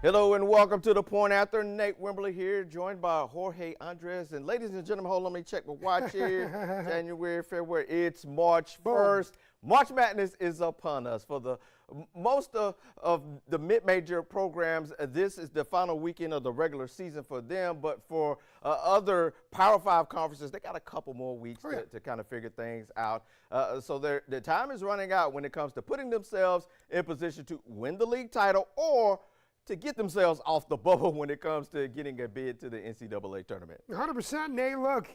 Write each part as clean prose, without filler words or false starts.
Hello and welcome to the Point After. Nate Wimberly here, joined by Jorge Andrés. And ladies and gentlemen, hold on, let me check my watch here. January, February, it's March 1st. March Madness is upon us. For the most of the mid-major programs, this is the final weekend of the regular season for them. But for other Power 5 conferences, they got a couple more weeks to kind of figure things out. So their time is running out when it comes to putting themselves in position to win the league title or to get themselves off the bubble when it comes to getting a bid to the NCAA tournament. 100%, Nate. Look,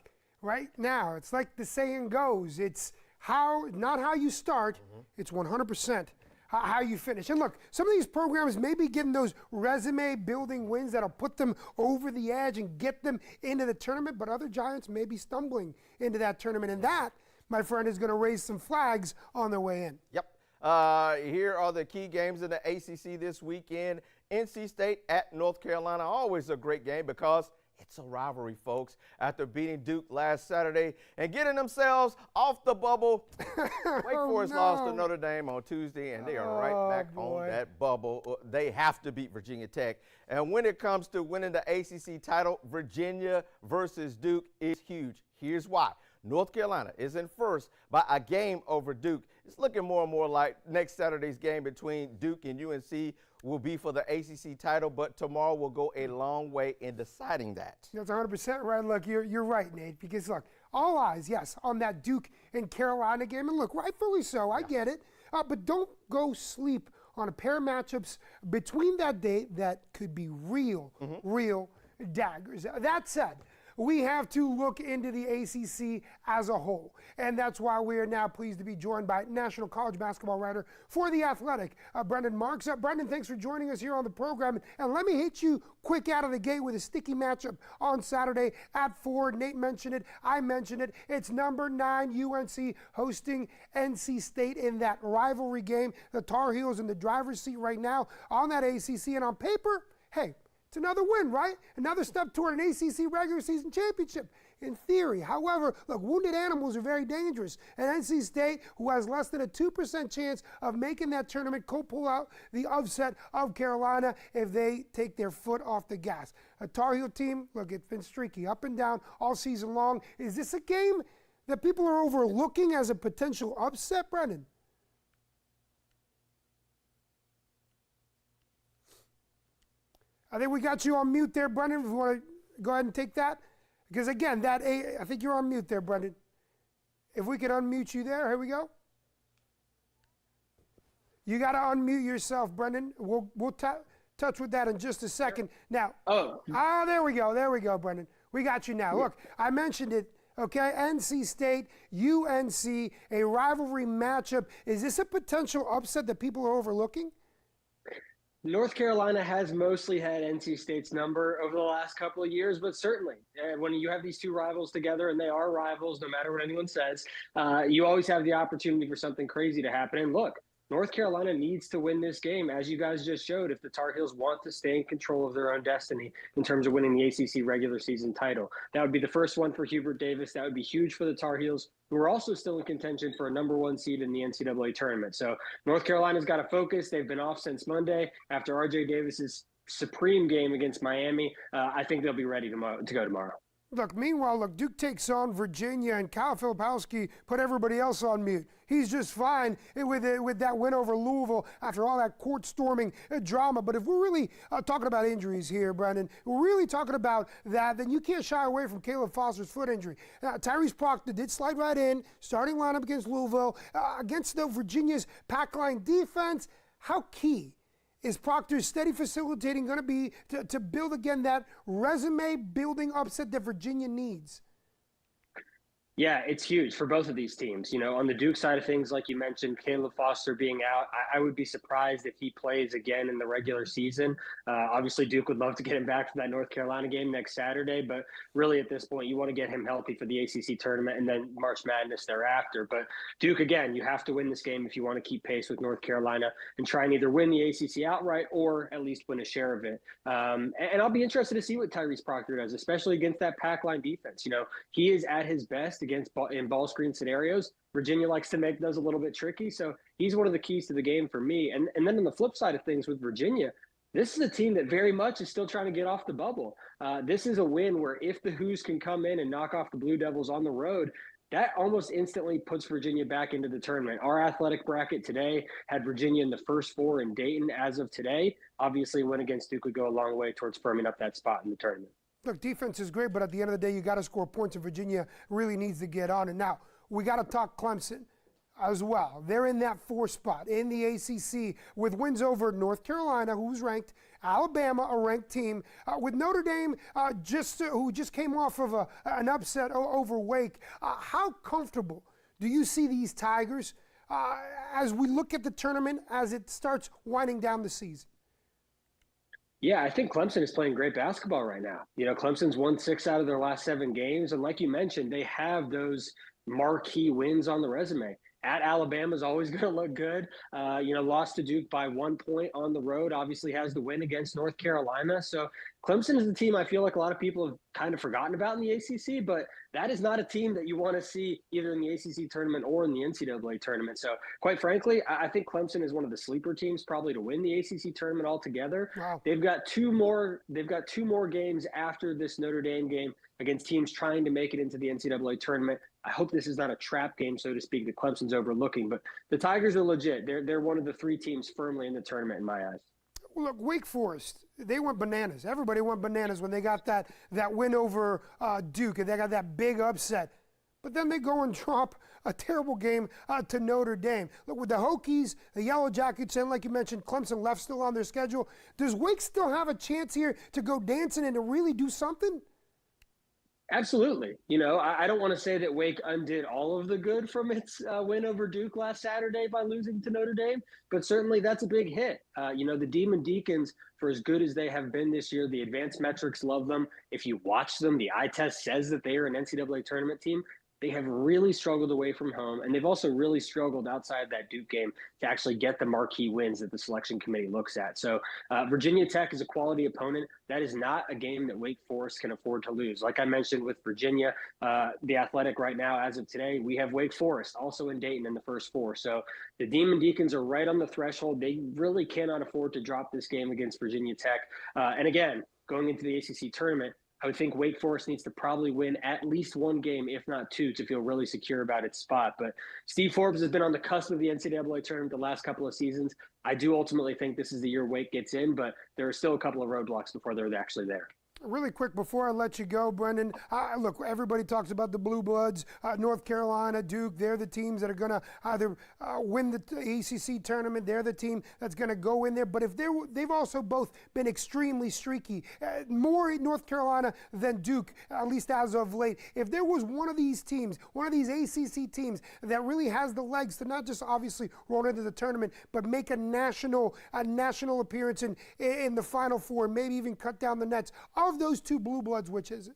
right now, it's like the saying goes. It's not how you start, it's 100% how you finish. And look, some of these programs may be getting those resume-building wins that'll put them over the edge and get them into the tournament, but other Giants may be stumbling into that tournament. And that, my friend, is going to raise some flags on their way in. Yep. Here are the key games in the ACC this weekend. NC State at North Carolina, always a great game because it's a rivalry, folks. After beating Duke last Saturday and getting themselves off the bubble, Wake Forest lost to Notre Dame on Tuesday, and they are right back on that bubble. They have to beat Virginia Tech. And when it comes to winning the ACC title, Virginia versus Duke is huge. Here's why. North Carolina is in first by a game over Duke. It's looking more and more like next Saturday's game between Duke and UNC will be for the ACC title, but tomorrow will go a long way in deciding that. That's 100% right. Look, you're right, Nate, because look, all eyes, yes, on that Duke and Carolina game, and look, rightfully so, I get it, but don't go sleep on a pair of matchups between that date that could be real daggers. That said, we have to look into the ACC as a whole, and that's why we are now pleased to be joined by national college basketball writer for The Athletic, Brendan Marks. Brendan, thanks for joining us here on the program, and let me hit you quick out of the gate with a sticky matchup on Saturday at 4. Nate mentioned it, I mentioned it. It's number 9 UNC hosting NC State in that rivalry game. The Tar Heels in the driver's seat right now on that ACC, and on paper, hey, it's another win, right? Another step toward an ACC regular season championship, in theory. However, look, wounded animals are very dangerous. And NC State, who has less than a 2% chance of making that tournament, could pull out the upset of Carolina if they take their foot off the gas. A Tar Heel team, look, it's been streaky, up and down all season long. Is this a game that people are overlooking as a potential upset, Brendan? I think we got you on mute there, Brendan, if you want to go ahead and take that. Because, again, I think you're on mute there, Brendan. If we could unmute you there, here we go. You got to unmute yourself, Brendan. We'll touch with that in just a second. Now, there we go, Brendan. We got you now. Look, I mentioned it, okay? NC State, UNC, a rivalry matchup. Is this a potential upset that people are overlooking? North Carolina has mostly had NC State's number over the last couple of years, but certainly when you have these two rivals together, and they are rivals no matter what anyone says, you always have the opportunity for something crazy to happen. And look, North Carolina needs to win this game, as you guys just showed, if the Tar Heels want to stay in control of their own destiny in terms of winning the ACC regular season title. That would be the first one for Hubert Davis. That would be huge for the Tar Heels, who are also still in contention for a number 1 seed in the NCAA tournament. So North Carolina's got to focus. They've been off since Monday after RJ Davis's supreme game against Miami. I think they'll be ready to go tomorrow. Look, meanwhile, Duke takes on Virginia, and Kyle Filipowski put everybody else on mute. He's just fine with that win over Louisville after all that court-storming drama. But if we're really talking about injuries here, Brendan, we're really talking about that, then you can't shy away from Caleb Foster's foot injury. Tyrese Proctor did slide right in, starting lineup against Louisville, against Virginia's pack line defense. How key is Proctor's steady facilitating going to be to build again that resume-building upset that Virginia needs? Yeah, it's huge for both of these teams. You know, on the Duke side of things, like you mentioned, Caleb Foster being out, I would be surprised if he plays again in the regular season. Obviously, Duke would love to get him back for that North Carolina game next Saturday, but really at this point, you want to get him healthy for the ACC tournament and then March Madness thereafter. But Duke, again, you have to win this game if you want to keep pace with North Carolina and try and either win the ACC outright or at least win a share of it. And I'll be interested to see what Tyrese Proctor does, especially against that pack line defense. You know, he is at his best in ball screen scenarios. Virginia likes to make those a little bit tricky. So he's one of the keys to the game for me. And then on the flip side of things with Virginia, this is a team that very much is still trying to get off the bubble. This is a win where if the Hoos can come in and knock off the Blue Devils on the road, that almost instantly puts Virginia back into the tournament. Our athletic bracket today had Virginia in the first four in Dayton as of today. Obviously, a win against Duke would go a long way towards firming up that spot in the tournament. Look, defense is great, but at the end of the day, you got to score points, and Virginia really needs to get on it. Now, we got to talk Clemson as well. They're in that 4 spot in the ACC with wins over North Carolina, who's ranked, Alabama, a ranked team, with Notre Dame, who just came off of an upset over Wake. How comfortable do you see these Tigers as we look at the tournament as it starts winding down the season? Yeah, I think Clemson is playing great basketball right now. You know, Clemson's won 6 out of their last 7 games. And like you mentioned, they have those marquee wins on the resume. At Alabama is always going to look good. Lost to Duke by 1 point on the road, obviously has the win against North Carolina. So Clemson is the team I feel like a lot of people have kind of forgotten about in the ACC, but that is not a team that you want to see either in the ACC tournament or in the NCAA tournament. So quite frankly, I think Clemson is one of the sleeper teams probably to win the ACC tournament altogether. Wow. They've got two more games after this Notre Dame game against teams trying to make it into the NCAA tournament. I hope this is not a trap game, so to speak, that Clemson's overlooking. But the Tigers are legit. They're one of the 3 teams firmly in the tournament in my eyes. Well, look, Wake Forest, they went bananas. Everybody went bananas when they got that win over Duke, and they got that big upset. But then they go and drop a terrible game to Notre Dame. Look, with the Hokies, the Yellow Jackets, and like you mentioned, Clemson left still on their schedule. Does Wake still have a chance here to go dancing and to really do something? Absolutely. You know, I don't want to say that Wake undid all of the good from its win over Duke last Saturday by losing to Notre Dame, but certainly that's a big hit. The Demon Deacons, for as good as they have been this year, the advanced metrics love them. If you watch them, the eye test says that they are an NCAA tournament team. They have really struggled away from home, and they've also really struggled outside that Duke game to actually get the marquee wins that the selection committee looks at. So Virginia Tech is a quality opponent. That is not a game that Wake Forest can afford to lose. Like I mentioned with Virginia, the Athletic right now, as of today, we have Wake Forest also in Dayton in the first 4. So the Demon Deacons are right on the threshold. They really cannot afford to drop this game against Virginia Tech. And again, going into the ACC tournament, I would think Wake Forest needs to probably win at least 1 game, if not 2, to feel really secure about its spot. But Steve Forbes has been on the cusp of the NCAA tournament the last couple of seasons. I do ultimately think this is the year Wake gets in, but there are still a couple of roadblocks before they're actually there. Really quick before I let you go, Brendan, look, everybody talks about the Blue Bloods, North Carolina, Duke. They're the teams that are going to either win the ACC tournament. They're the team that's going to go in there. But if they've also both been extremely streaky, more North Carolina than Duke, at least as of late. If there was one of these teams, one of these ACC teams that really has the legs to not just obviously roll into the tournament, but make a national appearance in the Final Four, maybe even cut down the nets. Of those 2 Blue Bloods, which is it?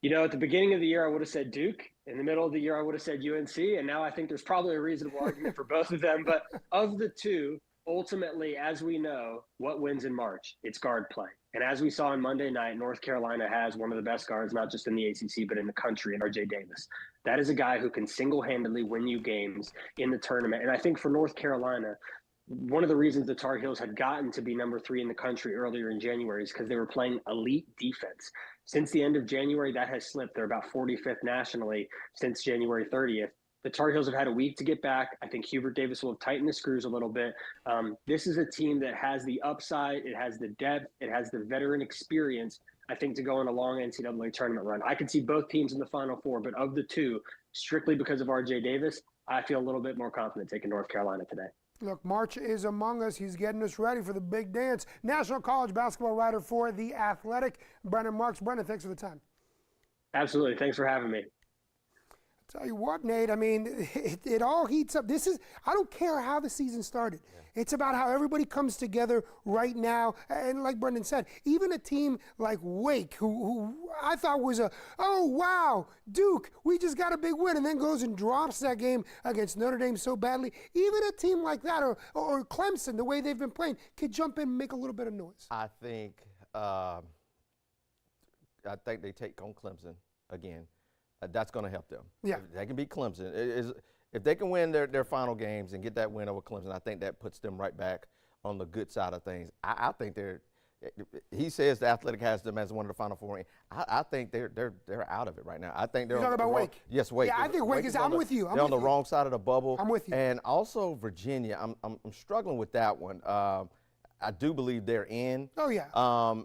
You know, at the beginning of the year, I would have said Duke. In the middle of the year, I would have said UNC. And now I think there's probably a reasonable argument for both of them. But of the 2, ultimately, as we know, what wins in March? It's guard play. And as we saw on Monday night, North Carolina has one of the best guards, not just in the ACC, but in the country, in RJ Davis. That is a guy who can single-handedly win you games in the tournament. And I think for North Carolina, one of the reasons the Tar Heels had gotten to be number 3 in the country earlier in January is because they were playing elite defense. Since the end of January, that has slipped. They're about 45th nationally since January 30th. The Tar Heels have had a week to get back. I think Hubert Davis will have tightened the screws a little bit. This is a team that has the upside. It has the depth. It has the veteran experience, I think, to go on a long NCAA tournament run. I could see both teams in the Final Four, but of the 2, strictly because of RJ Davis, I feel a little bit more confident taking North Carolina today. Look, March is among us. He's getting us ready for the big dance. National college basketball writer for The Athletic, Brendan Marks. Brendan, thanks for the time. Absolutely. Thanks for having me. Tell you what, Nate, I mean, it all heats up. I don't care how the season started. Yeah. It's about how everybody comes together right now. And like Brendan said, even a team like Wake, who I thought was oh, wow, Duke, we just got a big win, and then goes and drops that game against Notre Dame so badly. Even a team like that, or Clemson, the way they've been playing, could jump in and make a little bit of noise. I think they take on Clemson again. That's going to help them. Yeah. If they can beat Clemson. If they can win their final games and get that win over Clemson, I think that puts them right back on the good side of things. I think they're. He says the Athletic has them as one of the Final Four. I think they're out of it right now. I think they're. You're talking about Wake? Yes, Wake. Yeah, I think Wake is. I'm with you. They're on the wrong side of the bubble. I'm with you. And also Virginia. I'm struggling with that one. I do believe they're in. Oh yeah.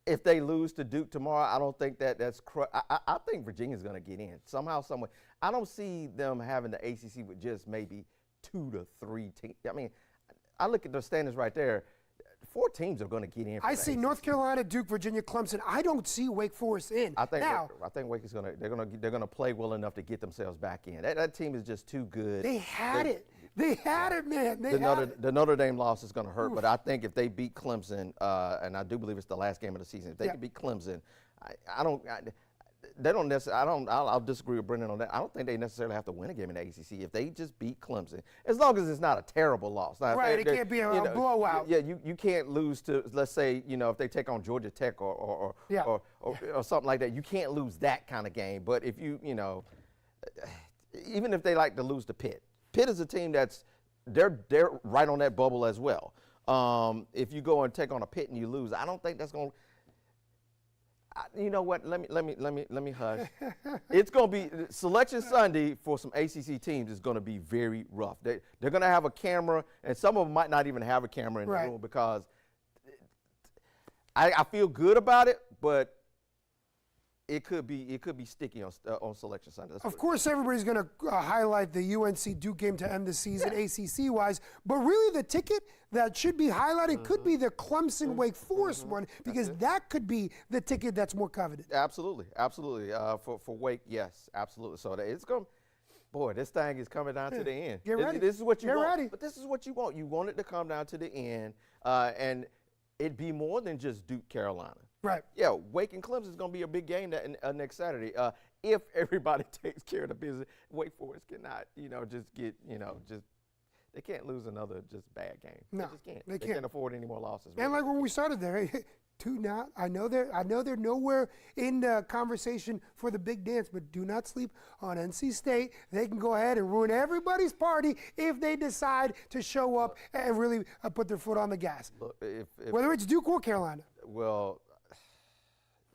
If they lose to Duke tomorrow, I don't think that's. I think Virginia's going to get in somehow, someway. I don't see them having the ACC with just maybe 2 to 3 teams. I mean, I look at the standings right there. 4 teams are going to get in. I see North Carolina, Duke, Virginia, Clemson. I don't see Wake Forest in. I think Wake is going to. They're going to play well enough to get themselves back in. That team is just too good. They had it. They had it, man. The Notre Dame loss is going to hurt, but I think if they beat Clemson, and I do believe it's the last game of the season, if they can beat Clemson, they don't necessarily. I'll disagree with Brendan on that. I don't think they necessarily have to win a game in the ACC if they just beat Clemson, as long as it's not a terrible loss. Now, right, it can't be a blowout. Yeah, you can't lose to, let's say, if they take on Georgia Tech or something like that. You can't lose that kind of game. But if even if they like to lose to Pitt is a team they're right on that bubble as well. If you go and take on a Pitt and you lose, I don't think that's going to. You know what? Let me hush. It's going to be Selection Sunday for some ACC teams is going to be very rough. They're going to have a camera, and some of them might not even have a camera in the room because I feel good about it, but it could be sticky on Selection Sunday. Of course, everybody's going to highlight the UNC Duke game to end the season, ACC-wise. But really, the ticket that should be highlighted could be the Clemson Wake Forest one, because that could be the ticket that's more coveted. Absolutely. For Wake, yes, absolutely. So it's going. Boy, this thing is coming down to the end. Get ready. This is what you want. Ready. But this is what you want. You want it to come down to the end, and it be more than just Duke, Carolina. Right. Yeah, Wake and Clemson is going to be a big game next Saturday. If everybody takes care of the business, Wake Forest cannot, they can't lose another just bad game. No, they just can't. They can't afford any more losses. And like when we started there, do not. I know they're nowhere in the conversation for the big dance, but do not sleep on NC State. They can go ahead and ruin everybody's party if they decide to show up and really put their foot on the gas. Look, whether it's Duke or Carolina. Well.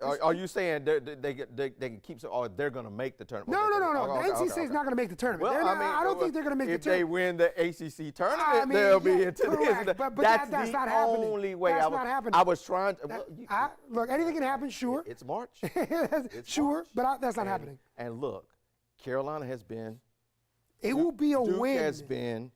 Are you saying they can keep or they're going to make the tournament? No. NC State's not going to make the tournament. Well, I don't think they're going to make the tournament. If they win the ACC tournament, they'll be into this. But that's not the happening. only way. That's not happening. I was trying to. Look, anything can happen, sure. It's March. Sure, March. but that's not happening. And look, Carolina has been. It will be a Duke win. Has been.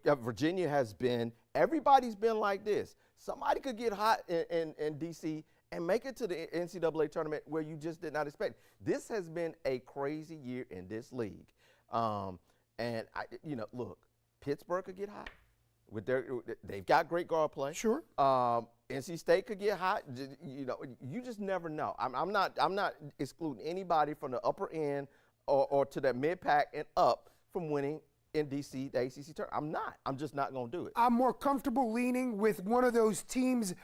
Virginia has been. Everybody's been like this. Somebody could get hot in D.C. and make it to the NCAA tournament where you just did not expect. This has been a crazy year in this league. Look, Pittsburgh could get hot. They've got great guard play. Sure. NC State could get hot. You just never know. I'm not excluding anybody from the upper end or to that mid-pack and up from winning in D.C., the ACC tournament. I'm not. I'm just not going to do it. I'm more comfortable leaning with one of those teams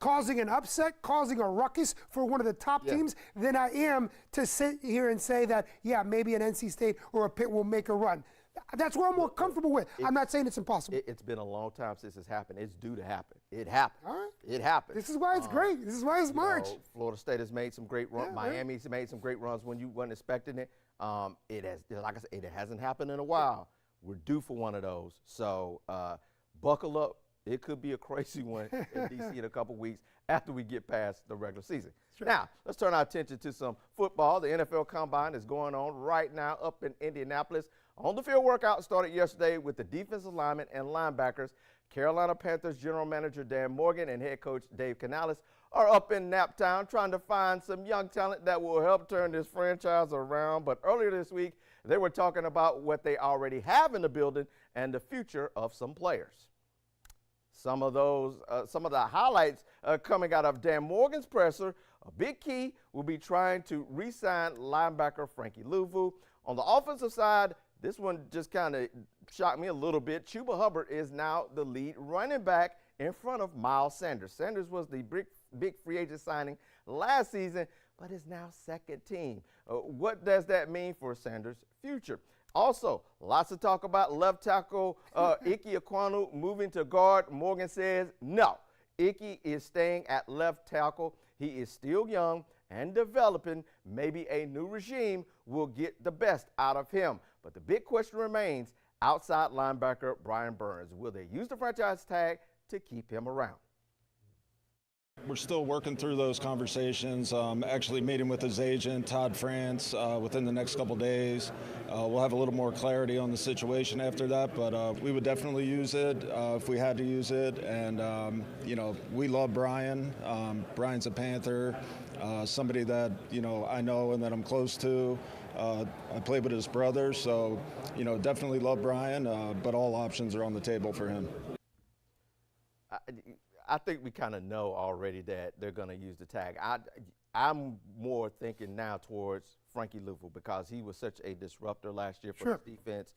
causing an upset, causing a ruckus for one of the top teams than I am to sit here and say that, maybe an NC State or a Pitt will make a run. That's where I'm more comfortable with. I'm not saying it's impossible. It's been a long time since it's happened. It's due to happen. It happened. All right. It happened. This is why it's great. This is why it's March. Florida State has made some great runs. Yeah, Miami's made some great runs when you weren't expecting it. It has, like I said, it hasn't happened in a while. We're due for one of those. So buckle up. It could be a crazy one in D.C. in a couple weeks after we get past the regular season. Sure. Now, let's turn our attention to some football. The NFL Combine is going on right now up in Indianapolis. On-the-field workout started yesterday with the defensive linemen and linebackers. Carolina Panthers general manager Dan Morgan and head coach Dave Canales are up in Naptown trying to find some young talent that will help turn this franchise around. But earlier this week, they were talking about what they already have in the building and the future of some players. Some of the highlights coming out of Dan Morgan's presser, a big key will be trying to re-sign linebacker Frankie Louvu. On the offensive side, this one just kind of shocked me a little bit. Chuba Hubbard is now the lead running back in front of Miles Sanders. Sanders was the big free agent signing last season, but is now second team. What does that mean for Sanders' future? Also, lots of talk about left tackle Ike Ekwonu moving to guard. Morgan says no. Ike is staying at left tackle. He is still young and developing. Maybe a new regime will get the best out of him. But the big question remains, outside linebacker Brian Burns. Will they use the franchise tag to keep him around? We're still working through those conversations. Actually meeting with his agent, Todd France, within the next couple days. We'll have a little more clarity on the situation after that, but we would definitely use it if we had to use it. And, we love Brian. Brian's a Panther, somebody that, I know and that I'm close to. I played with his brother, so, definitely love Brian, but all options are on the table for him. I think we kind of know already that they're going to use the tag. I'm more thinking now towards Frankie Louvu because he was such a disruptor last year for his defense.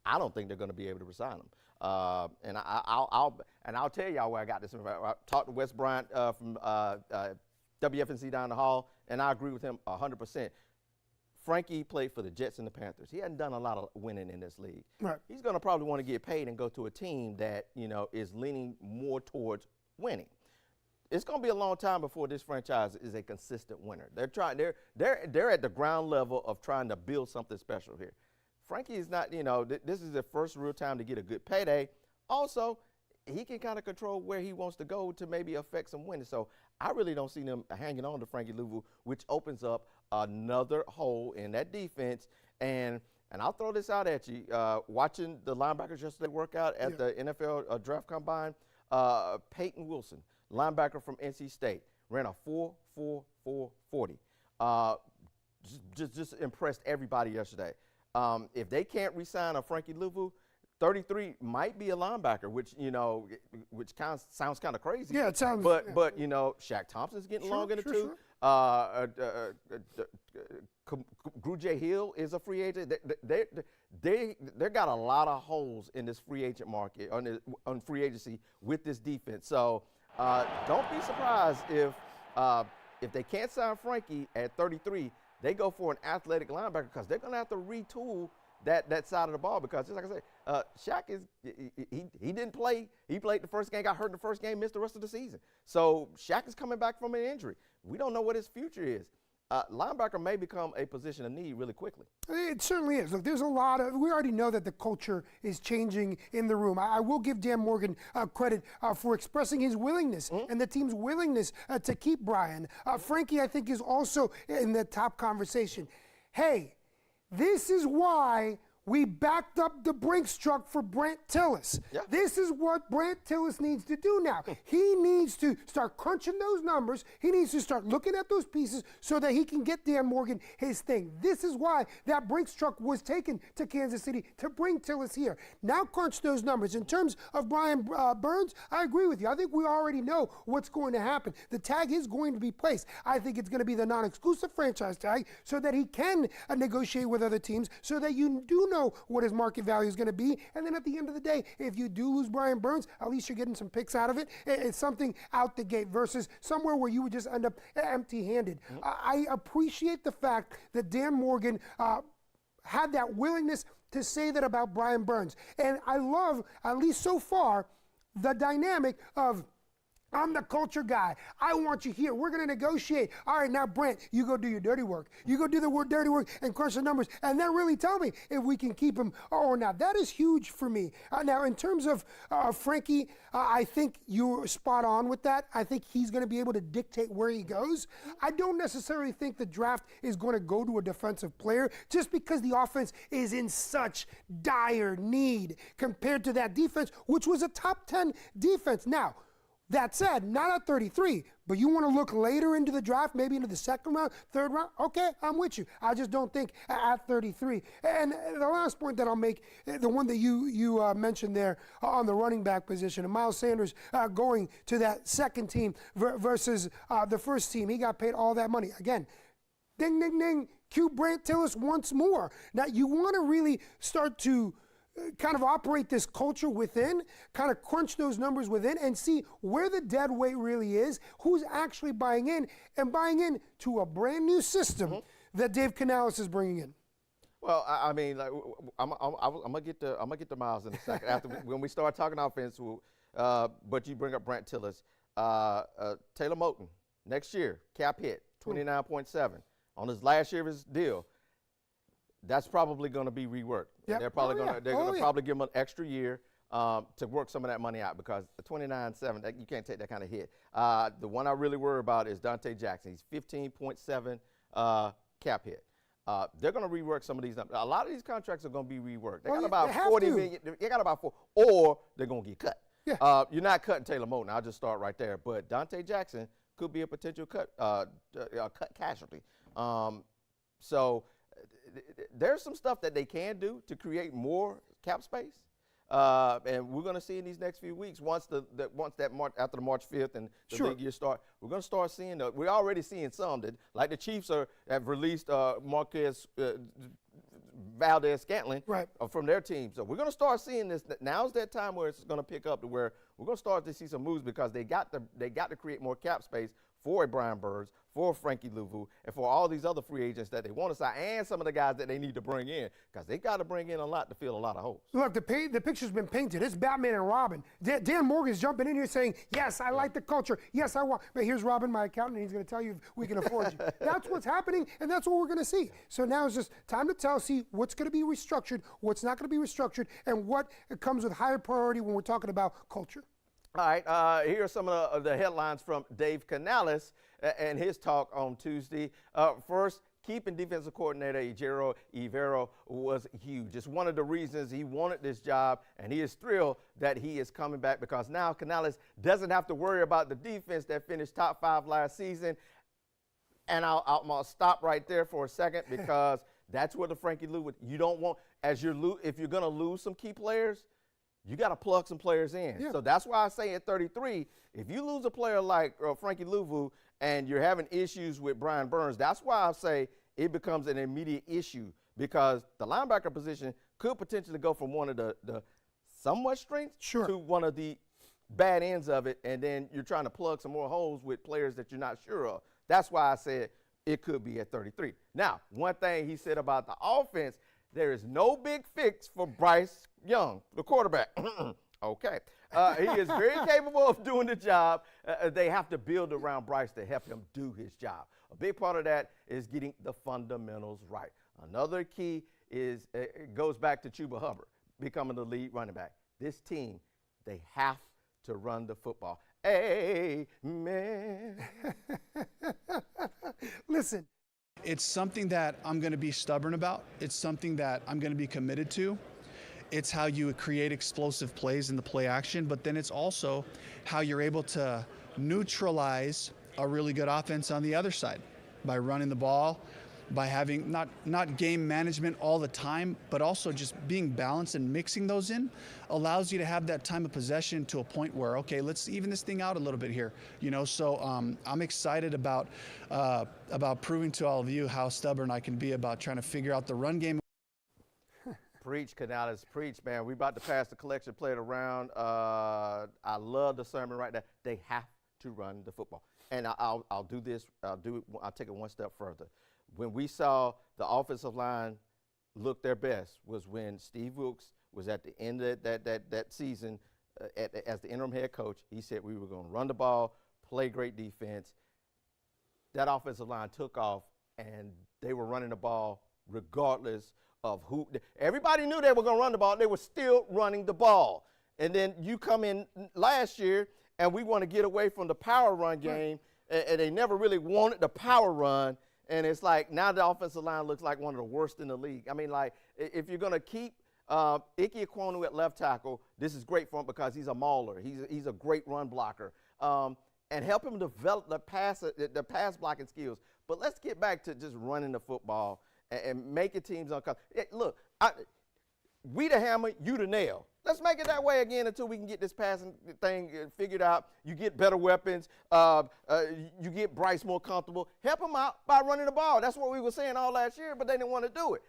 I don't think they're going to be able to resign him. And I'll tell y'all where I got this. I talked to Wes Bryant from WFNC down the hall, and I agree with him 100%. Frankie played for the Jets and the Panthers. He hadn't done a lot of winning in this league. Right. He's going to probably want to get paid and go to a team that is leaning more towards winning. It's going to be a long time before this franchise is a consistent winner. They're at the ground level of trying to build something special here. Frankie is not, this is the first real time to get a good payday. Also, he can kind of control where he wants to go to maybe affect some winning. So I really don't see them hanging on to Frankie Louvu, which opens up another hole in that defense. And I'll throw this out at you. Watching the linebackers yesterday work out at the NFL Draft Combine, Peyton Wilson, linebacker from NC State, ran a 4.44 40. Just impressed everybody yesterday. If they can't re-sign a Frankie Louvu, 33 might be a linebacker, which sounds kind of crazy. Yeah, it sounds. But Shaq Thompson's getting long in the tooth. Grujay Hill is a free agent. They got a lot of holes in this free agent market on free agency with this defense. So don't be surprised if they can't sign Frankie at 33, they go for an athletic linebacker because they're going to have to retool that side of the ball because, just like I said, Shaq he didn't play. He played the first game, got hurt in the first game, missed the rest of the season. So Shaq is coming back from an injury. We don't know what his future is. Linebacker may become a position of need really quickly. It certainly is. Look, there's a lot of, we already know that the culture is changing in the room. I will give Dan Morgan credit for expressing his willingness and the team's willingness to keep Brian. Frankie, I think, is also in the top conversation. Hey, this is why we backed up the Brinks truck for Brant Tillis. Yeah. This is what Brant Tillis needs to do now. He needs to start crunching those numbers. He needs to start looking at those pieces so that he can get Dan Morgan his thing. This is why that Brinks truck was taken to Kansas City to bring Tillis here. Now crunch those numbers. In terms of Brian Burns, I agree with you. I think we already know what's going to happen. The tag is going to be placed. I think it's going to be the non-exclusive franchise tag so that he can negotiate with other teams so that you do know what his market value is going to be. And then at the end of the day, if you do lose Brian Burns, at least you're getting some picks out of it. It's something out the gate versus somewhere where you would just end up empty-handed. I appreciate the fact that Dan Morgan had that willingness to say that about Brian Burns. And I love, at least so far, the dynamic of, I'm the culture guy. I want you here. We're going to negotiate. All right, now, Brent, you go do your dirty work. You go do the dirty work and crush the numbers, and then really tell me if we can keep him or not. That is huge for me. Now, in terms of Frankie, I think you're spot on with that. I think he's going to be able to dictate where he goes. I don't necessarily think the draft is going to go to a defensive player just because the offense is in such dire need compared to that defense, which was a top 10 defense. Now, that said, not at 33, but you want to look later into the draft, maybe into the second round, third round, okay, I'm with you. I just don't think at 33. And the last point that I'll make, the one that you mentioned there on the running back position, and Miles Sanders going to that second team versus the first team. He got paid all that money. Again, ding, ding, ding, cue Brant Tillis once more. Now, you want to really start to kind of operate this culture within, kind of crunch those numbers within and see where the dead weight really is, who's actually buying in, and buying in to a brand new system that Dave Canales is bringing in. Well, I mean, like, I'm gonna get to Miles in a second after when we start talking offense. But you bring up Brant Tillis, Taylor Moton next year cap hit 29.7 on his last year of his deal. That's probably going to be reworked. Yep. They're probably going to yeah. probably give him an extra year to work some of that money out because the 29.7 you can't take that kind of hit. The one I really worry about is Dante Jackson. He's 15.7 cap hit. They're going to rework some of these numbers. A lot of these contracts are going to be reworked. They got about 40 million. They got about 4, or they're going to get cut. Yeah. You're not cutting Taylor Moton. I'll just start right there. But Dante Jackson could be a potential cut casualty. So there's some stuff that they can do to create more cap space. And we're going to see in these next few weeks, after the March 5th and the league year start, we're going to start seeing. We're already seeing some that, like the Chiefs have released Marquez Valdez-Scantling from their team. So we're going to start seeing this. Now's that time where it's going to pick up to where we're going to start to see some moves because they got to create more cap space for a Brian Burns, for Frankie Louvu, and for all these other free agents that they want to sign, and some of the guys that they need to bring in, because they got to bring in a lot to fill a lot of holes. Look, the picture's been painted. It's Batman and Robin. Dan Morgan's jumping in here saying, yes, I like the culture. Yes, I want. But here's Robin, my accountant, and he's going to tell you if we can afford you. That's what's happening, and that's what we're going to see. So now it's just time to see what's going to be restructured, what's not going to be restructured, and what comes with higher priority when we're talking about culture. All right, here are some of the headlines from Dave Canales and his talk on Tuesday. First, keeping defensive coordinator Ejiro Evero was huge. It's one of the reasons he wanted this job, and he is thrilled that he is coming back because now Canales doesn't have to worry about the defense that finished top 5 last season. And I'll stop right there for a second because that's what the Frankie Louvu, you don't want, if you're going to lose some key players, you got to plug some players in. Yeah. So that's why I say at 33, if you lose a player like Frankie Louvu and you're having issues with Brian Burns, that's why I say it becomes an immediate issue because the linebacker position could potentially go from one of the somewhat strengths to one of the bad ends of it, and then you're trying to plug some more holes with players that you're not sure of. That's why I said it could be at 33. Now, one thing he said about the offense, there is no big fix for Bryce Young, the quarterback. Okay. He is very capable of doing the job. They have to build around Bryce to help him do his job. A big part of that is getting the fundamentals right. Another key is it goes back to Chuba Hubbard becoming the lead running back. This team, they have to run the football. Amen. Listen. It's something that I'm going to be stubborn about. It's something that I'm going to be committed to. It's how you create explosive plays in the play action, but then it's also how you're able to neutralize a really good offense on the other side by running the ball, by having not game management all the time, but also just being balanced and mixing those in allows you to have that time of possession to a point where, okay, let's even this thing out a little bit here, you know. So I'm excited about proving to all of you how stubborn I can be about trying to figure out the run game. Preach, Canales, preach, man. We about to pass the collection plate around. I love the sermon right there. They have to run the football, and I'll do this. I'll take it one step further. When we saw the offensive line look their best was when Steve Wilks was at the end of that season as the interim head coach. He said we were going to run the ball, play great defense. That offensive line took off, and they were running the ball regardless of who. Everybody knew they were going to run the ball. They were still running the ball. And then you come in last year, and we want to get away from the power run game, and they never really wanted the power run. And it's like now the offensive line looks like one of the worst in the league. I mean, like, if you're going to keep Ike Ekwonu at left tackle, this is great for him because he's a mauler. He's a great run blocker. And help him develop the pass blocking skills. But let's get back to just running the football and making teams uncomfortable. Look, we the hammer, you the nail. Let's make it that way again until we can get this passing thing figured out. You get better weapons. You get Bryce more comfortable. Help him out by running the ball. That's what we were saying all last year, but they didn't want to do it.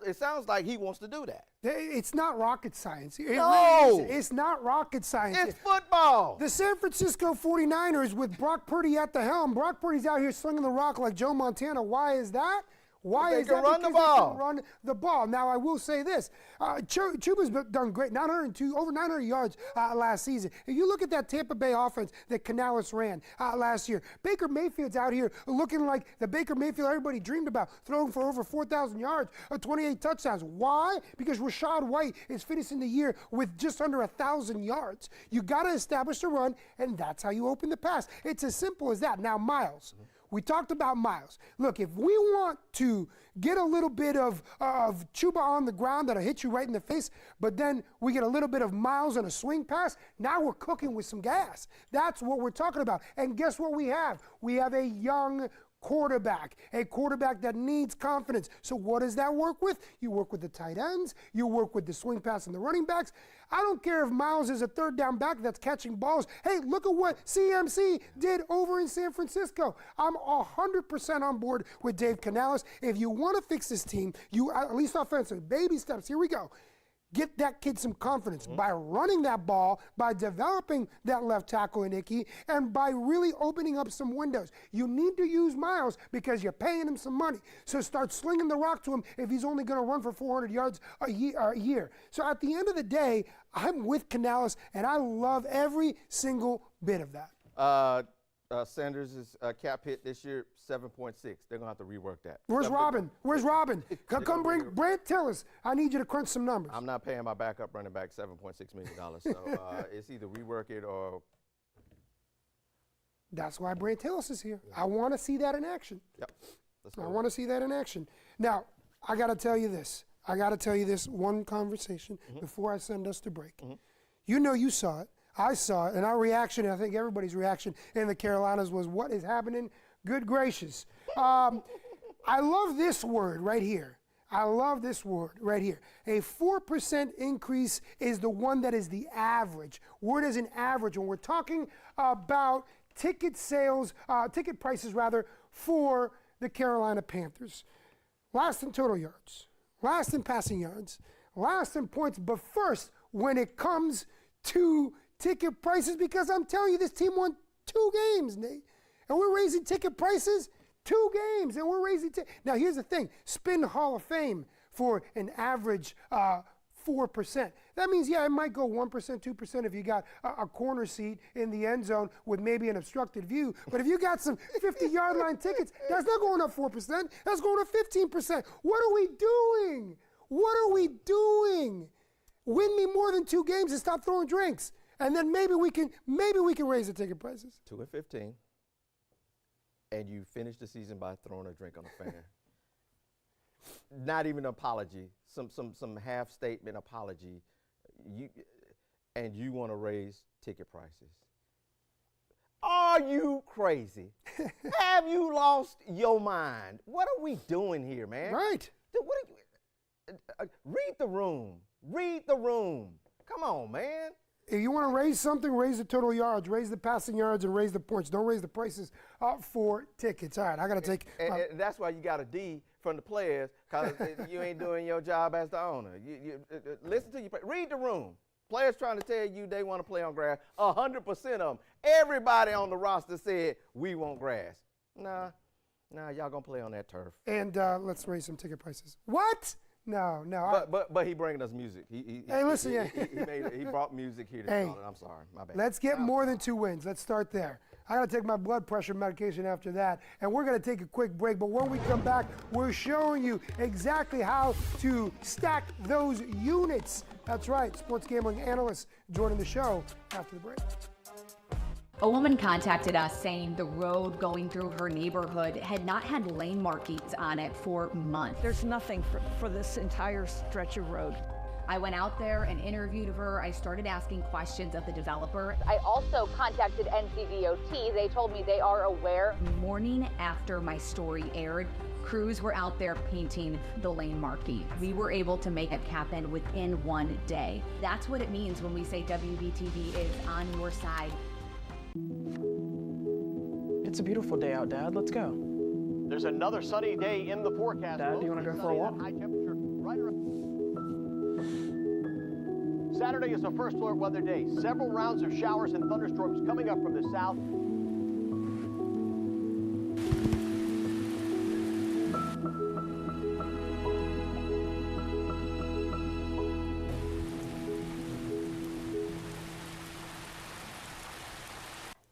It sounds like he wants to do that. It's not rocket science. No. It's not rocket science. It's football. The San Francisco 49ers with Brock Purdy at the helm. Brock Purdy's out here slinging the rock like Joe Montana. Why is that? Why They is can that? run the Because they ball. can run the ball. Now, I will say this. Chuba's done great, over 900 yards last season. If you look at that Tampa Bay offense that Canales ran last year, Baker Mayfield's out here looking like the Baker Mayfield everybody dreamed about, throwing for over 4,000 yards, 28 touchdowns. Why? Because Rachaad White is finishing the year with just under 1,000 yards. You got to establish the run, and that's how you open the pass. It's as simple as that. Now, Miles. We talked about Miles. Look, if we want to get a little bit of Chuba on the ground that'll hit you right in the face, but then we get a little bit of Miles on a swing pass, now we're cooking with some gas. That's what we're talking about. And guess what we have? We have a young quarterback, a quarterback that needs confidence. So what does that work with? You work with the tight ends, you work with the swing pass and the running backs. I don't care if Miles is a third down back that's catching balls. Hey, look at what CMC did over in San Francisco. I'm 100% on board with Dave Canales. If you want to fix this team, you at least offensive, baby steps, here we go. Get that kid some confidence by running that ball, by developing that left tackle in Icky, and by really opening up some windows. You need to use Miles because you're paying him some money. So start slinging the rock to him if he's only going to run for 400 yards a year. So at the end of the day, I'm with Canales, and I love every single bit of that. Sanders' cap hit this year, 7.6. They're going to have to rework that. Where's Robin? Where's Robin? Come bring Brent Tillis. I need you to crunch some numbers. I'm not paying my backup running back $7.6 million. So it's either rework it or. That's why Brent Tillis is here. I want to see that in action. Yep. I want to see that in action. Now, I got to tell you this. One conversation before I send us to break. You know you saw it. I saw it, and our reaction, and I think everybody's reaction in the Carolinas was, what is happening? Good gracious. I love this word right here. I love this word right here. A 4% increase is the one that is the average. Word is an average. When we're talking about ticket prices for the Carolina Panthers. Last in total yards, last in passing yards, last in points, but first when it comes to ticket prices, because I'm telling you, this team won 2 games, Nate. And we're raising ticket prices 2 games, and we're raising Now, here's the thing. Spin Hall of Fame for an average 4%. That means, yeah, it might go 1%, 2% if you got a corner seat in the end zone with maybe an obstructed view. But if you got some 50-yard line tickets, that's not going up 4%. That's going up 15%. What are we doing? What are we doing? Win me more than 2 games and stop throwing drinks. And then maybe we can raise the ticket prices. 2-15, and you finish the season by throwing a drink on a fan. Not even an apology, some half statement apology. You want to raise ticket prices? Are you crazy? Have you lost your mind? What are we doing here, man? Right. Read the room. Read the room. Come on, man. If you want to raise something, raise the total yards, raise the passing yards, and raise the points. Don't raise the prices for tickets. All right, I got to take. And that's why you got a D from the players, because you ain't doing your job as the owner. Listen to you. Read the room. Players trying to tell you they want to play on grass. 100% of them. Everybody on the roster said we want grass. Nah, y'all gonna play on that turf. And let's raise some ticket prices. What? No. But he bringing us music. Hey, listen, he brought music here to call it. I'm sorry, my bad. Let's get more than 2 wins. Let's start there. I got to take my blood pressure medication after that, and we're going to take a quick break. But when we come back, we're showing you exactly how to stack those units. That's right, sports gambling analyst joining the show after the break. A woman contacted us saying the road going through her neighborhood had not had lane markings on it for months. There's nothing for this entire stretch of road. I went out there and interviewed her. I started asking questions of the developer. I also contacted NCDOT. They told me they are aware. Morning after my story aired, crews were out there painting the lane markings. We were able to make it happen within 1 day. That's what it means when we say WBTV is on your side. It's a beautiful day out, Dad. Let's go. There's another sunny day in the forecast. Dad, do you want to go for a walk? High temperature right around. Saturday is a first alert weather day. Several rounds of showers and thunderstorms coming up from the south.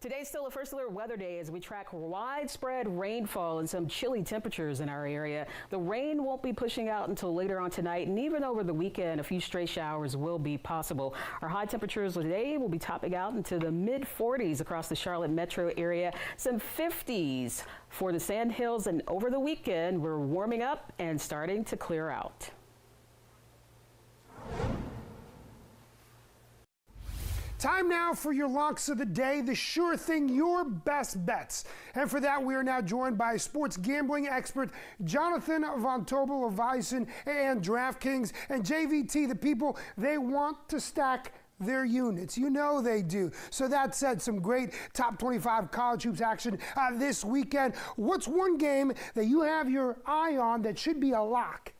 Today's still a first alert weather day as we track widespread rainfall and some chilly temperatures in our area. The rain won't be pushing out until later on tonight, and even over the weekend, a few stray showers will be possible. Our high temperatures today will be topping out into the mid-40s across the Charlotte metro area, some 50s for the Sandhills, and over the weekend, we're warming up and starting to clear out. Time now for your locks of the day, the sure thing, your best bets. And for that, we are now joined by sports gambling expert Jonathan Von Tobel of Verizon and DraftKings. And JVT, the people, they want to stack their units. You know they do. So that said, some great top 25 college hoops action this weekend. What's one game that you have your eye on that should be a lock?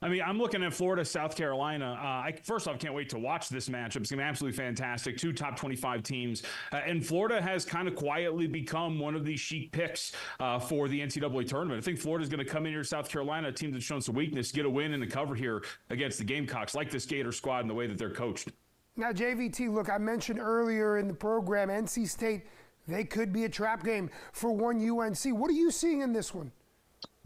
I mean, I'm looking at Florida, South Carolina. First off, can't wait to watch this matchup. It's going to be absolutely fantastic. Two top 25 teams. And Florida has kind of quietly become one of the chic picks for the NCAA tournament. I think Florida's going to come in here, South Carolina, a team that's shown some weakness, get a win and a cover here against the Gamecocks, like this Gator squad and the way that they're coached. Now, JVT, look, I mentioned earlier in the program, NC State, they could be a trap game for one UNC. What are you seeing in this one?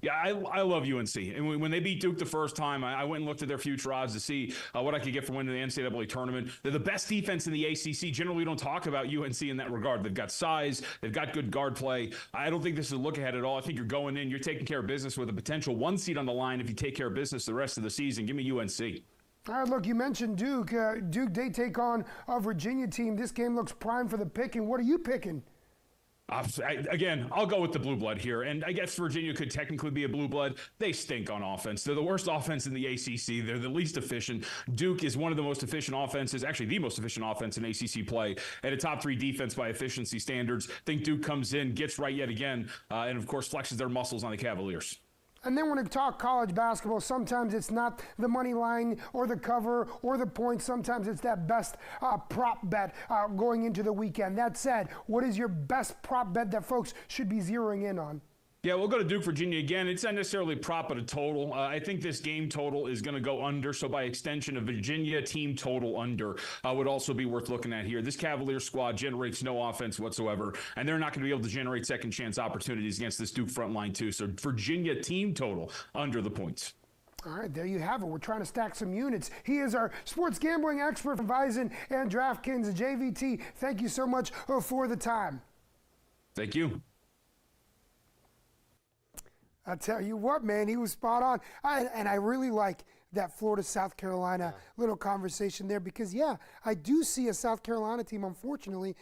Yeah, I love UNC. And when they beat Duke the first time, I went and looked at their future odds to see what I could get for winning the NCAA tournament. They're the best defense in the ACC. Generally, we don't talk about UNC in that regard. They've got size. They've got good guard play. I don't think this is a look ahead at all. I think you're going in. You're taking care of business with a potential 1 seed on the line if you take care of business the rest of the season. Give me UNC. All right, look, you mentioned Duke. Duke, they take on a Virginia team. This game looks prime for the picking. What are you picking? Again, I'll go with the blue blood here. And I guess Virginia could technically be a blue blood. They stink on offense. They're the worst offense in the ACC. They're the least efficient. Duke is one of the most efficient offenses, actually the most efficient offense in ACC play, and a top 3 defense by efficiency standards. I think Duke comes in, gets right yet again, and of course flexes their muscles on the Cavaliers. And then when we talk college basketball, sometimes it's not the money line or the cover or the points. Sometimes it's that best prop bet going into the weekend. That said, what is your best prop bet that folks should be zeroing in on? Yeah, we'll go to Duke, Virginia again. It's not necessarily prop, but a total. I think this game total is going to go under. So by extension, a Virginia team total under would also be worth looking at here. This Cavaliers squad generates no offense whatsoever, and they're not going to be able to generate second chance opportunities against this Duke front line too. So Virginia team total under the points. All right, there you have it. We're trying to stack some units. He is our sports gambling expert from Verizon and DraftKings. JVT, thank you so much for the time. Thank you. I tell you what, man, he was spot on. And I really like that Florida-South Carolina little conversation there because, yeah, I do see a South Carolina team, unfortunately,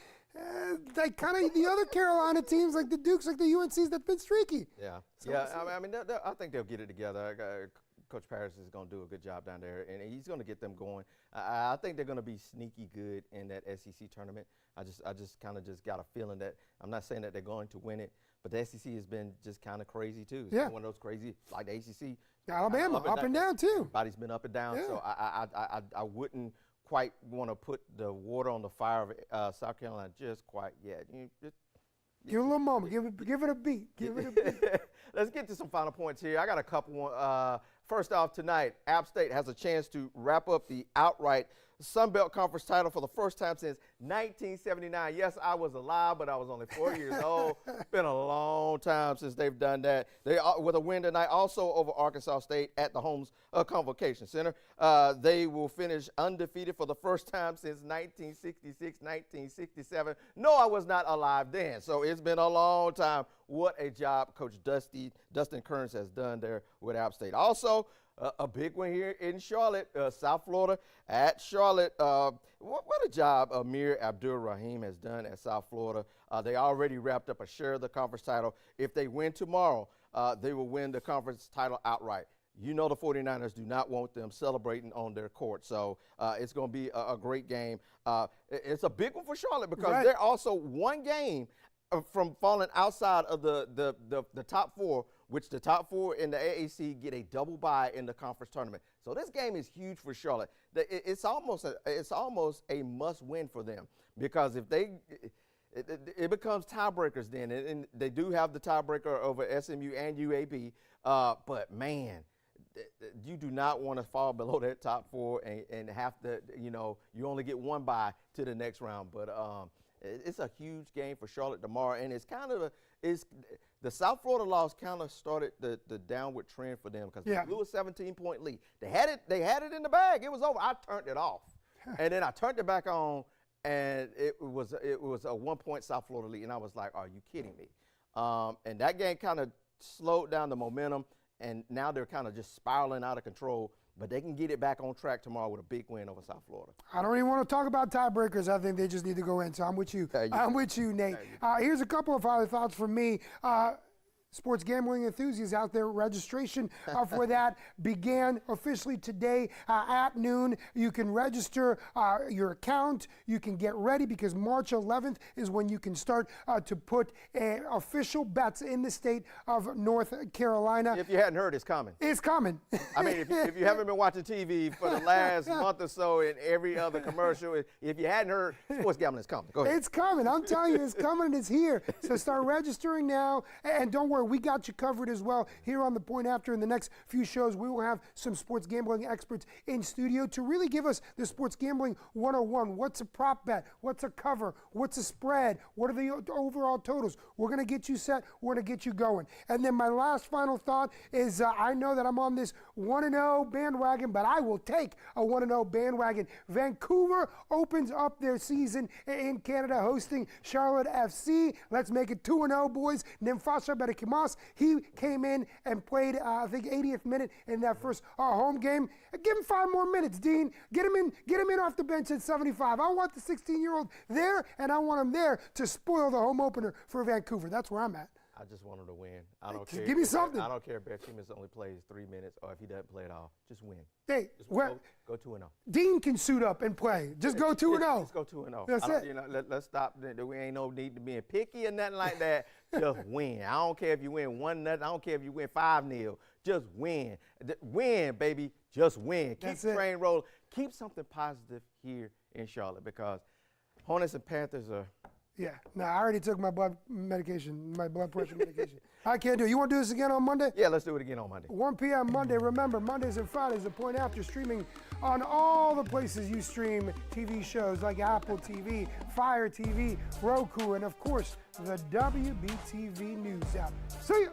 like kind of the other Carolina teams, like the Dukes, like the UNCs that's been streaky. Yeah, so I mean, I think they'll get it together. Coach Paris is going to do a good job down there, and he's going to get them going. I think they're going to be sneaky good in that SEC tournament. I just kind of got a feeling that I'm not saying that they're going to win it, but the SEC has been just kind of crazy too. It's one of those crazy, like the ACC. Alabama, up and down too. Everybody's been up and down, so I wouldn't quite want to put the water on the fire of South Carolina just quite yet. Give it a little moment. Give it a beat. Give it a beat. Let's get to some final points here. I got a couple. First off, tonight, App State has a chance to wrap up the outright Sun Belt Conference title for the first time since 1979. Yes, I was alive, but I was only 4 years old. Been a long time since they've done that. They with a win tonight, also over Arkansas State at the Holmes Convocation Center. They will finish undefeated for the first time since 1966, 1967. No, I was not alive then, so it's been a long time. What a job Coach Dustin Kearns has done there with App State. Also, a big one here in Charlotte, South Florida at Charlotte. What a job Amir Abdur-Rahim has done at South Florida. They already wrapped up a share of the conference title. If they win tomorrow, they will win the conference title outright. You know the 49ers do not want them celebrating on their court, so it's going to be a great game. It's a big one for Charlotte because they're also one game from falling outside of the top 4, which the top 4 in the AAC get a double bye in the conference tournament. So this game is huge for Charlotte. It's almost a must-win for them because if it becomes tiebreakers then, and they do have the tiebreaker over SMU and UAB. But man, you do not want to fall below that top 4 and have to, you only get one bye to the next round. But It's a huge game for Charlotte tomorrow, and it's kind of the South Florida loss kind of started the downward trend for them because they blew a 17-point lead. They had it in the bag. It was over. I turned it off, and then I turned it back on, and it was a 1-point South Florida lead, and I was like, "Are you kidding me?" And that game kind of slowed down the momentum, and now they're kind of just spiraling out of control. But they can get it back on track tomorrow with a big win over South Florida. I don't even want to talk about tiebreakers. I think they just need to go in. So I'm with you. I'm with you, Nate. Here's a couple of other thoughts from me. Sports gambling enthusiasts out there, registration for that began officially today at noon. You can register your account. You can get ready because March 11th is when you can start to put official bets in the state of North Carolina. If you hadn't heard, it's coming. It's coming. I mean, if you haven't been watching TV for the last month or so in every other commercial, if you hadn't heard, sports gambling is coming. Go ahead. It's coming. I'm telling you, it's coming and it's here. So start registering now. And don't worry, we got you covered as well here on The Point After. In the next few shows, we will have some sports gambling experts in studio to really give us the sports gambling 101. What's a prop bet? What's a cover? What's a spread? What are the overall totals? We're going to get you set. We're going to get you going. And then my last final thought is I know that I'm on this 1-0 bandwagon, but I will take a 1-0 bandwagon. Vancouver opens up their season in Canada hosting Charlotte FC. Let's make it 2-0, boys. Nemfasha Berkimas, he came in and played, I think, 80th minute in that first home game. Give him 5 more minutes, Dean. Get him in off the bench at 75. I want the 16-year-old there, and I want him there to spoil the home opener for Vancouver. That's where I'm at. I just want him to win. I don't care. Give me something. I don't care if Berkimas only plays 3 minutes or if he doesn't play at all. Just win. Hey, go 2-0. Dean can suit up and play. Just go 2-0. Just go 2-0. That's it. You know, let's stop. We ain't no need to being picky or nothing like that. Just win. I don't care if you win 1-0. I don't care if you win 5-0. Just win. Win, baby. Just win. Keep the train rolling. Keep something positive here in Charlotte because Hornets and Panthers are. Yeah, no, I already took my blood medication, my blood pressure medication. I can't do it. You want to do this again on Monday? Yeah, let's do it again on Monday. 1 p.m. Monday. Remember, Mondays and Fridays, The Point After, streaming on all the places you stream TV shows like Apple TV, Fire TV, Roku, and of course, the WBTV News app. See ya.